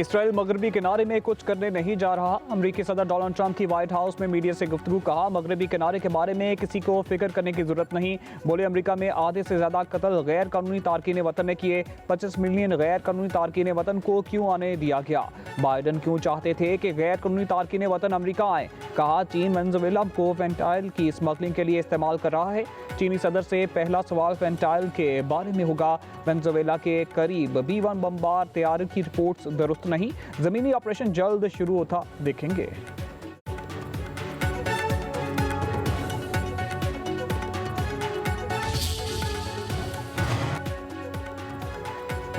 Israel मगरबी किनारे में कुछ करने नहीं जा रहा। अमेरिकी सदर डोनाल्ड ट्रंप की व्हाइट हाउस में मीडिया से गुफ्तगू। कहा, मगरबी किनारे के बारे में किसी को फिक्र करने की जरूरत नहीं। बोले, अमेरिका में आधे से ज्यादा कत्ल गैर कानूनी तारकीन वतन ने किए। 25 मिलियन गैर कानूनी तारकीन वतन को क्यों आने दिया गया? बाइडन क्यों चाहते थे कि गैर कानूनी तारकीन वतन अमेरिका आए? कहा, चीन वेनेजुएला को फेंटाइल की स्मगलिंग के लिए इस्तेमाल कर रहा है। चीनी सदर से पहला सवाल फेंटाइल के बारे में होगा। वेनेजुएला के करीब B-1 बमबार तैयारी की रिपोर्ट्स दुरुस्त नहीं। जमीनी ऑपरेशन जल्द शुरू होता देखेंगे।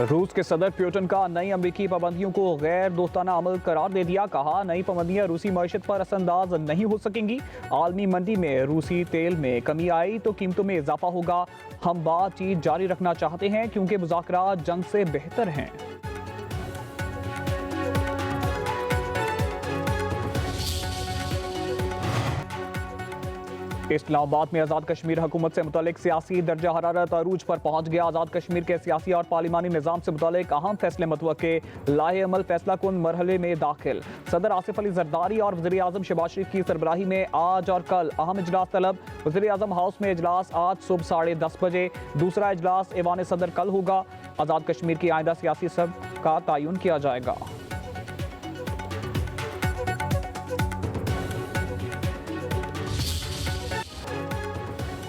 रूस के सदर पुतिन का नई अमेरिकी पाबंदियों को गैर दोस्ताना अमल करार दे दिया। कहा, नई पाबंदियां रूसी मईशत पर असरअंदाज नहीं हो सकेंगी। आलमी मंडी में रूसी तेल में कमी आई तो कीमतों में इजाफा होगा। हम बातचीत जारी रखना चाहते हैं क्योंकि मुज़ाकरात जंग से बेहतर हैं। इस्लामाबाद में आज़ाद कश्मीर हुकूमत से मुतालिक सियासी दर्जा हरारत अरूज पर पहुंच गया। आज़ाद कश्मीर के सियासी और पार्लिमानी निज़ाम से मुतालिक अहम फैसले मतवक्के। लाहे अमल फैसला कुन मरहले में दाखिल। सदर आसिफ अली जरदारी और वज़ीर आज़म शहबाज शरीफ की सरबराही में आज और कल अहम इजलास तलब। वज़ीर आज़म हाउस में इजलास आज सुबह 10:30 बजे। दूसरा इजलास ऐवान सदर कल होगा। आज़ाद कश्मीर की आइंदा सियासी सब का तयन किया जाएगा।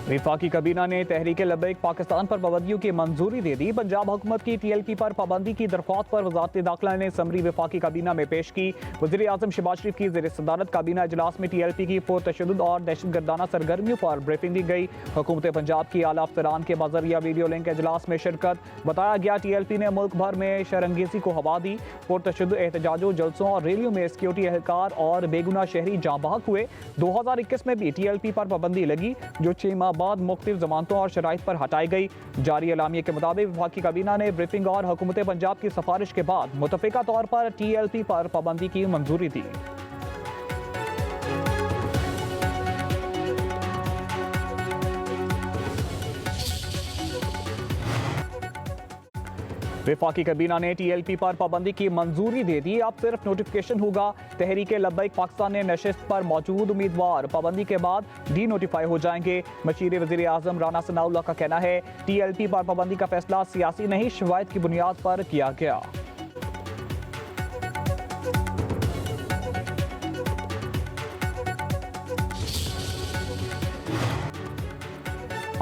वफाकी काबीना ने तहरीके लब्बैक पाकिस्तान पर पाबंदियों की मंजूरी दे दी। पंजाब हुकूमत की TLP पर पाबंदी की दरख्वास्त पर वजारत दाखिला ने समरी वफाकी काबीना में पेश की। वज़ीर आज़म शहबाज शरीफ की ज़ेर सदारत काबीना इजलास में TLP की पुरतशद्दुद और दहशतगर्दाना सरगर्मियों पर ब्रीफिंग दी गई। हुकूमत पंजाब की आला अफसरान के बज़रिया वीडियो लिंक इजलास में शिरकत। बताया गया, TLP ने मुल्क भर में शरअंगेज़ी को हवा दी। पुरतशद्दुद एहतजाजों, जलसों और रैलियों में सिक्योरिटी एहलकार और बेगुनाह शहरी जाँ बहक हुए। 2021 में भी TLP पर पाबंदी लगी, जो 6 माह बाद मुख्तलिफ जमानतों और शराइत पर हटाई गई। जारी एलामिया के मुताबिक वफाकी काबीना ने ब्रीफिंग और हुकूमत पंजाब की सिफारिश के बाद मुतफ़िका तौर पर TLP पर पाबंदी की मंजूरी दी। वफाकी काबीना ने TLP पर पाबंदी की मंजूरी दे दी। अब सिर्फ नोटिफिकेशन होगा। तहरीके लब्बैक पाकिस्तान ने नशिस्त पर मौजूद उम्मीदवार पाबंदी के बाद डी नोटिफाई हो जाएंगे। मशीर वज़ीर आज़म राना सनाउल्लाह का कहना है, TLP पर पाबंदी का फैसला सियासी नहीं, शवायद की बुनियाद पर किया गया।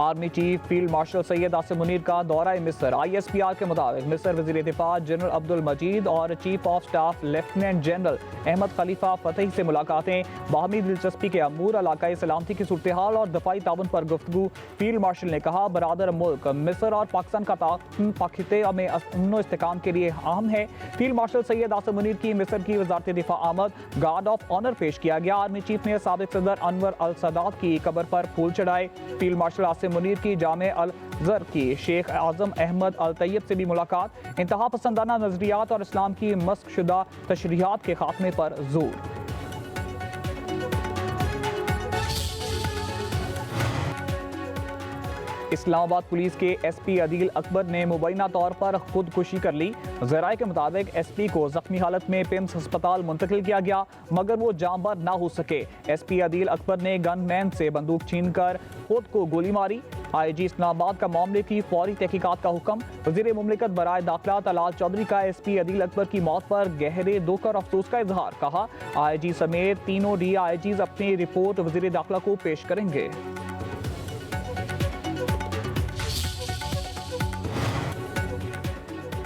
Army chief field marshal Syed Asim Munir का दौरा मिस्र। ISPR के मुताबिक मिस्र वज़ीर दिफा जनरल अब्दुल मजीद और chief of staff lieutenant general Ahmed Khalifa Fathi से मुलाकातें। बाहमी दिलचस्पी के अमूर, इलाकाई सलामती की सूरत हाल और दफाई ताउन पर गुफ्तगू। फील्ड मार्शल ने कहा, बरादर मुल्क मिस्र और पाकिस्तान का ताउन खित्ते में अमन इस्तेकाम के लिए अहम है। फील्ड मार्शल सैयद आसिम मुनीर की मिस्र की वजारत दिफा आमद। गार्ड ऑफ ऑनर पेश किया गया। आर्मी चीफ ने साबिक सदर अनवर अल सदात की कब्र पर फूल चढ़ाए। फील्ड मार्शल आसिम मुनीर की जामे अल ज़र की शेख आज़म अहमद अल तैयब से भी मुलाकात। इंतहा पसंदाना नजरियात और इस्लाम की मस्क शुदा तशरीहात के खात्मे पर जोर। इस्लामाबाद पुलिस के SP अदील अकबर ने मुबैना तौर पर खुदकुशी कर ली। ज़राए के मुताबिक SP को जख्मी हालत में पिम्स अस्पताल मुंतकिल किया गया, मगर वो जांबर ना हो सके। SP अदील अकबर ने गनमैन से बंदूक छीनकर खुद को गोली मारी। IG इस्लामाबाद का मामले की फौरी तहकीकात का हुक्म। वज़ीर मुमलिकत बराए दाखिला तलाल चौधरी का SP अदील अकबर की मौत पर गहरे दुख और अफसोस का इजहार। कहा, IG समेत तीनों DIGs अपनी रिपोर्ट वज़ीर दाखिला को पेश करेंगे।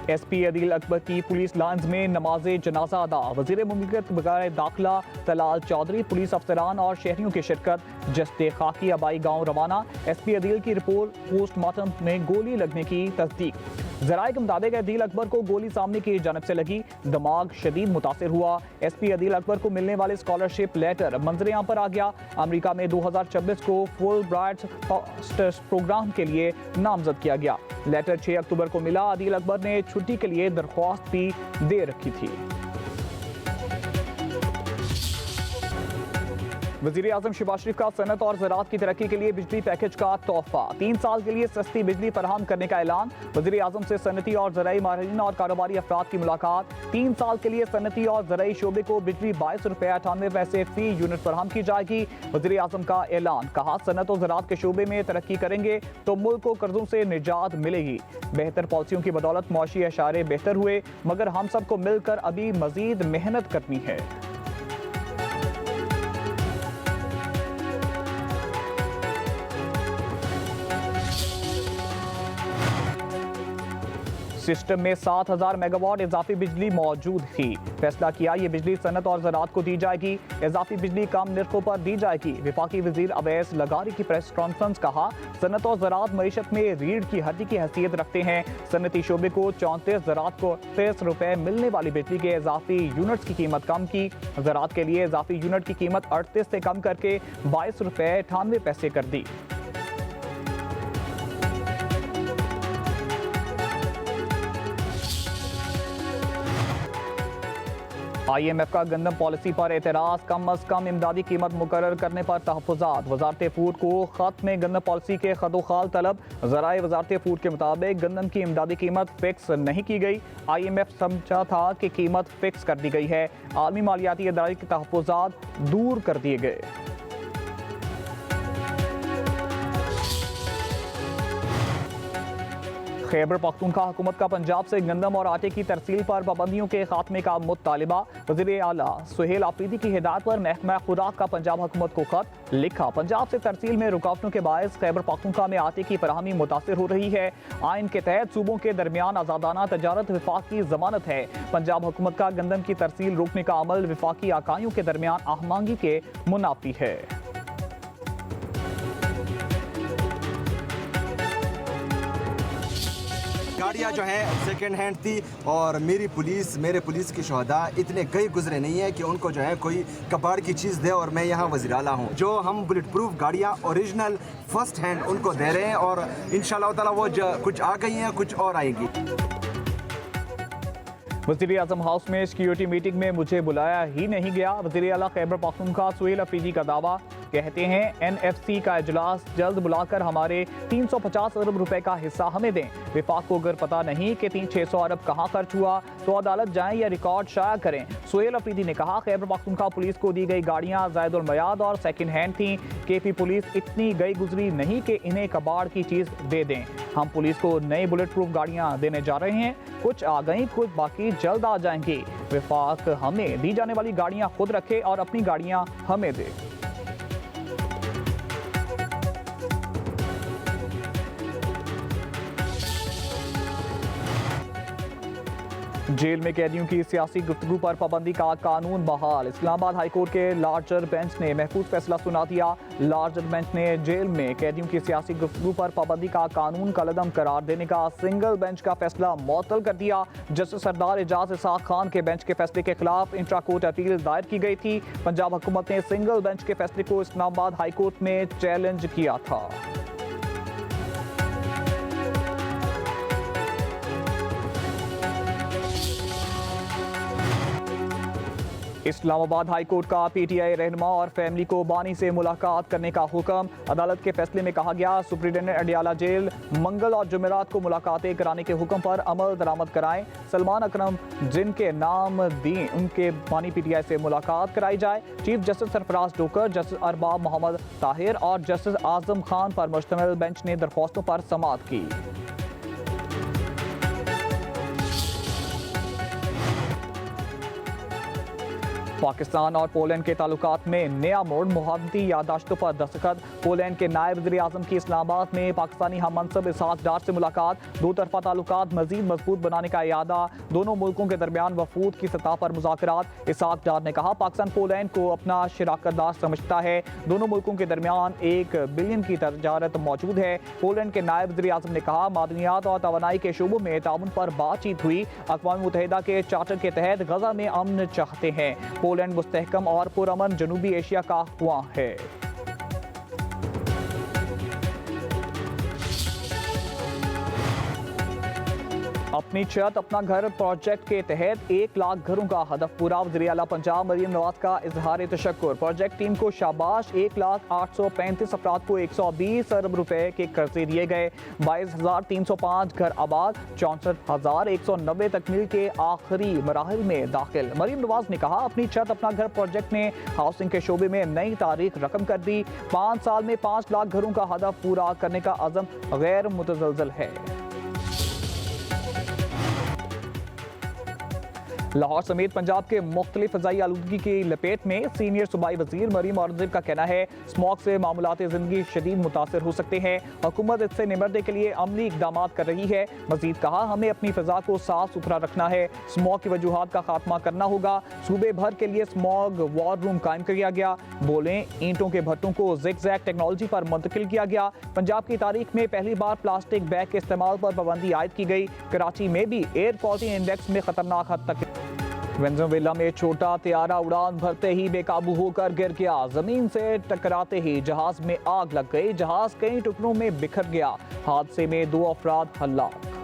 SP अदील अकबर की पुलिस लाइन्स में नमाज जनाजा अदा। वज़ीर मुमलिकत बराए दाखिला तलाल चौधरी, पुलिस अफसरान और शहरियों की शिरकत। जस्ते खाकी आबाई गाँव रवाना। SP अदील की रिपोर्ट पोस्टमार्टम में गोली लगने की तस्दीक। ज़राए के मुताबिक अदील अकबर को गोली सामने की जानब से लगी, दिमाग शदीद मुतासिर हुआ। SP अदील अकबर को मिलने वाले स्कॉलरशिप लेटर मंजर आम पर आ गया। अमेरिका में 2026 को फुल ब्राइट प्रोग्राम के लिए नामजद किया गया। लेटर 6 अक्टूबर को मिला। अदील अकबर ने छुट्टी के लिए दरख्वास्त भी दे रखी थी। वज़ीर आज़म शहबाज शरीफ का सनत और ज़राअत की तरक्की के लिए बिजली पैकेज का तोहफा, 3 साल के लिए सस्ती बिजली फराहम करने का ऐलान। वज़ीर आज़म से सनती और ज़राई माहिरीन और कारोबारी अफराद की मुलाकात। 3 साल के लिए सनती और ज़राई शोबे को बिजली 22 रुपये 98 पैसे फी यूनिट फराहम की जाएगी। वज़ीर आज़म का ऐलान, कहा सनत और ज़राअत के शोबे में तरक्की करेंगे तो मुल्क को कर्जों से निजात मिलेगी। बेहतर पॉलिसियों की बदौलत मुआशी इशारे बेहतर हुए, मगर हम सबको मिलकर अभी मजीद मेहनत करनी है। सिस्टम में 7000 मेगावाट इजाफी बिजली मौजूद थी। फैसला किया, ये बिजली सनत और ज़राअत को दी जाएगी। इजाफी बिजली कम निर्खों पर दी जाएगी। वफाकी वजीर अवैस लगारी की प्रेस कॉन्फ्रेंस, कहा सनत और ज़राअत मईशत में रीढ़ की हड्डी की हैसियत रखते हैं। सनती शोबे को 34, ज़राअत को 30 रुपये मिलने वाली बिजली के इजाफी यूनिट्स की कीमत कम की। ज़राअत के लिए इजाफी यूनिट की कीमत 38 से कम करके 22 रुपये 98 पैसे कर दी। IMF का गंदम पॉलिसी पर एतराज़, कम अज कम इमदादी कीमत मुकर्रर करने पर तहफ़्फ़ुज़ात। वज़ारत फूड को ख़त में गंदम पॉलिसी के खदोखाल तलब। ज़राए वज़ारत फूड के मुताबिक गंदम की इमदादी कीमत फिक्स नहीं की गई। IMF समझा था कि कीमत फिक्स कर दी गई है। आलमी मालियाती इदारे के तहफ़्फ़ुज़ात दूर कर दिए गए। खैबर पख्तूनख्वा हुकूमत का पंजाब से गंदम और आटे की तरसील पर पाबंदियों के खात्मे का मुतालिबा। वज़ीर आला सुहेल आफरीदी की हिदायत पर महकमा खुराक का पंजाब हुकूमत को खत लिखा। पंजाब से तरसील में रुकावटों के बायस खैबर पख्तूनख्वा में आटे की फराहमी मुतासिर हो रही है। आइन के तहत सूबों के दरमियान आज़ादाना तजारत विफाक की जमानत है। पंजाब हुकूमत का गंदम की तरसील रोकने का अमल विफाकी आकाइयों के दरमियान आहमांगी के मुनाफी है। गाड़ियाँ जो हैं सेकेंड हैंड थी और मेरे पुलिस के शहदा इतने गए गुजरे नहीं है कि उनको जो है कोई कबाड़ की चीज़ दे। और मैं यहाँ वज़ीर आला हूँ, जो हम बुलेट प्रूफ गाड़ियाँ ओरिजिनल फर्स्ट हैंड उनको दे रहे हैं और इंशाल्लाह ताला वो कुछ आ गई हैं, कुछ और आएंगी। वज़ीर आज़म हाउस में सिक्योरिटी मीटिंग में मुझे बुलाया ही नहीं गया। वज़ीर आला खैबर पख्तूनख्वा सुहेल आफरीदी का दावा, कहते हैं NFC का इजलास जल्द बुलाकर हमारे 350 अरब रुपए का हिस्सा हमें दें। विफाक को अगर पता नहीं कि 600 अरब कहाँ खर्च हुआ तो अदालत जाएं या रिकॉर्ड शाया करें। सुहेल आफरीदी ने कहा, खैबर पख्तूनख्वा पुलिस को दी गई गाड़ियाँ ज़ायदुल मयाद और सेकेंड हैंड थीं। KP पुलिस इतनी गई गुजरी नहीं कि इन्हें कबाड़ की चीज़ दे दें। हम पुलिस को नई बुलेट प्रूफ गाड़ियाँ देने जा रहे हैं, कुछ आ गई, कुछ बाकी जल्द आ जाएंगी। विफाक हमें दी जाने वाली गाड़ियाँ खुद रखे और अपनी गाड़ियाँ हमें दे। जेल में कैदियों की सियासी गुफ्तगू पर पाबंदी का कानून बहाल। इस्लामाबाद हाईकोर्ट के लार्जर बेंच ने महफूज फैसला सुना दिया। लार्जर बेंच ने जेल में कैदियों की सियासी गुफ्तगू पर पाबंदी का कानून कलअदम करार देने का सिंगल बेंच का फैसला मुअत्तल कर दिया। जस्टिस सरदार एजाज इसाक खान के बेंच के फैसले के खिलाफ इंट्रा कोर्ट अपील दायर की गई थी। पंजाब हुकूमत ने सिंगल बेंच के फैसले को इस्लामाबाद हाईकोर्ट में चैलेंज किया था। इस्लामाबाद हाई कोर्ट का PTI रहनुमा और फैमिली को बानी से मुलाकात करने का हुक्म। अदालत के फैसले में कहा गया, सुप्रिंटेंडेंट अडियाला जेल मंगल और जुमेरात को मुलाकातें कराने के हुक्म पर अमल दरामद कराएं। सलमान अकरम जिनके नाम दी उनके बानी PTI से मुलाकात कराई जाए। Chief justice Sarfaraz Dogar, justice Arbab Mohammad Tahir और जस्टिस आजम खान पर मुश्तमिल बेंच ने दरख्वास्तों पर समाअत की। पाकिस्तान और पोलैंड के ताल्लुकात में नया मोड़, मुहावरती यादाश्तों पर दस्तखत। पोलैंड के नायब वज़ीर आज़म की इस्लामाबाद में पाकिस्तानी हम मनसब इसहाक डार से मुलाकात। दो तरफा ताल्लुकात मजीद मजबूत बनाने का इरादा। दोनों मुल्कों के दरमियान वफूद की सतह पर मुज़ाकरात। इसहाक डार ने कहा, पाकिस्तान पोलैंड को अपना शराकतदार समझता है। दोनों मुल्कों के दरमियान 1 बिलियन की तजारत मौजूद है। पोलैंड के नायब वज़ीर आज़म ने कहा, मादनियात और तवानाई के शोबों में ताउन पर बातचीत हुई। अक़वाम मुत्तहिदा के चार्टर के तहत गजा में अमन चाहते हैं। पोलैंड मुस्तहकम और पुरअमन जनूबी एशिया का ख्वाह है। अपनी छत अपना घर प्रोजेक्ट के तहत 1 लाख घरों का हदफ पूरा। वज़ीर आला पंजाब मरीम नवाज का इजहार तशक्कुर। प्रोजेक्ट टीम को शाबाश। 1,835 अफराद को 120 अरब रुपए के कर्जे दिए गए। 22,305 घर आबाद। 64,190 तकमील के आखिरी मराहिल में दाखिल। मरीम नवाज ने कहा, अपनी छत अपना घर प्रोजेक्ट ने हाउसिंग के शोबे में नई तारीख रकम कर दी। 5 साल में 5 लाख घरों का हदफ पूरा करने का अज़म गैर मुतज़लज़ल है। लाहौर समेत पंजाब के मुख्तलिफ फ़ज़ाई आलूदगी की लपेट में सीनियर सूबाई वज़ीर मरीम औरंगज़ेब का कहना है, स्मॉग से मामूलात ज़िंदगी शदीद मुतासर हो सकते हैं। हुकूमत इससे निमटने के लिए अमली इक़दाम कर रही है। मज़ीद कहा, हमें अपनी फ़ज़ा को साफ सुथरा रखना है। स्मॉग की वजूहात का खात्मा करना होगा। सूबे भर के लिए स्मॉग वॉर रूम कायम किया गया। बोलें, ईंटों के भट्टों को ज़िग-ज़ैग टेक्नोलॉजी पर मुंतकिल किया गया। पंजाब की तारीख में पहली बार प्लास्टिक बैग के इस्तेमाल पर पाबंदी आयद की गई। कराची में भी एयर क्वालिटी इंडेक्स में खतरनाक हद तक। वेनेजुएला में छोटा त्यारा उड़ान भरते ही बेकाबू होकर गिर गया। जमीन से टकराते ही जहाज में आग लग गई। जहाज कई टुकड़ों में बिखर गया। हादसे में 2 अफराद हलाक।